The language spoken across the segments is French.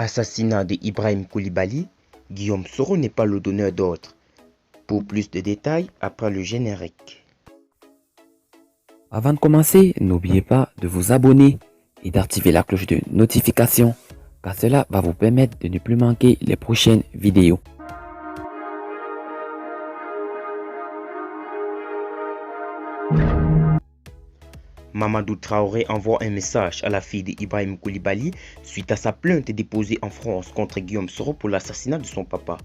Assassinat de Ibrahim Koulibaly, Guillaume Soro n'est pas le donneur d'ordre. Pour plus de détails, après le générique. Avant de commencer, n'oubliez pas de vous abonner et d'activer la cloche de notification, car cela va vous permettre de ne plus manquer les prochaines vidéos. Mamadou Traoré envoie un message à la fille d'Ibrahim Koulibaly suite à sa plainte déposée en France contre Guillaume Soro pour l'assassinat de son papa.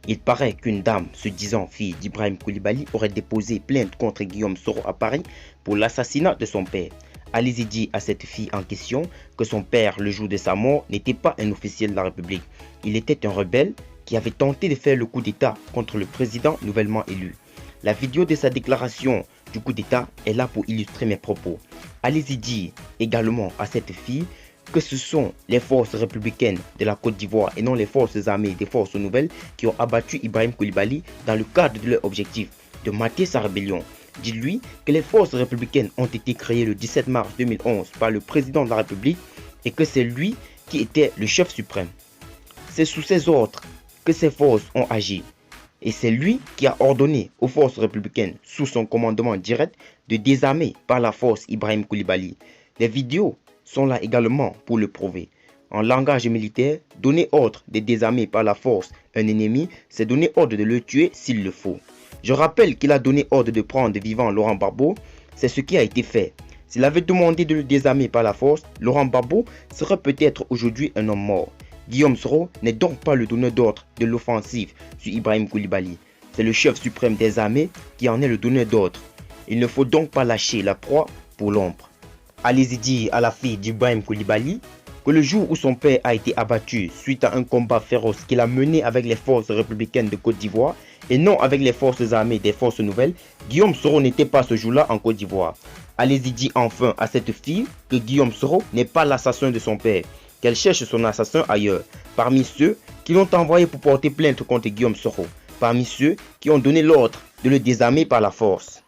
Il paraît qu'une dame se disant fille d'Ibrahim Koulibaly aurait déposé plainte contre Guillaume Soro à Paris pour l'assassinat de son père. Allez-y dit à cette fille en question que son père, le jour de sa mort, n'était pas un officiel de la République. Il était un rebelle qui avait tenté de faire le coup d'État contre le président nouvellement élu. La vidéo de sa déclaration du coup d'État est là pour illustrer mes propos. Allez-y dire également à cette fille que ce sont les forces républicaines de la Côte d'Ivoire et non les forces armées des forces nouvelles qui ont abattu Ibrahim Koulibaly dans le cadre de leur objectif de mater sa rébellion. Dites-lui que les forces républicaines ont été créées le 17 mars 2011 par le président de la République et que c'est lui qui était le chef suprême. C'est sous ses ordres que ces forces ont agi. Et c'est lui qui a ordonné aux forces républicaines, sous son commandement direct, de désarmer par la force Ibrahim Koulibaly. Les vidéos sont là également pour le prouver. En langage militaire, donner ordre de désarmer par la force un ennemi, c'est donner ordre de le tuer s'il le faut. Je rappelle qu'il a donné ordre de prendre vivant Laurent Gbagbo, c'est ce qui a été fait. S'il avait demandé de le désarmer par la force, Laurent Gbagbo serait peut-être aujourd'hui un homme mort. Guillaume Soro n'est donc pas le donneur d'ordre de l'offensive sur Ibrahim Koulibaly. C'est le chef suprême des armées qui en est le donneur d'ordre. Il ne faut donc pas lâcher la proie pour l'ombre. Allez-y dire à la fille d'Ibrahim Koulibaly que le jour où son père a été abattu suite à un combat féroce qu'il a mené avec les forces républicaines de Côte d'Ivoire et non avec les forces armées des forces nouvelles, Guillaume Soro n'était pas ce jour-là en Côte d'Ivoire. Allez-y dire enfin à cette fille que Guillaume Soro n'est pas l'assassin de son père, qu'elle cherche son assassin ailleurs, parmi ceux qui l'ont envoyé pour porter plainte contre Guillaume Soro, parmi ceux qui ont donné l'ordre de le désarmer par la force.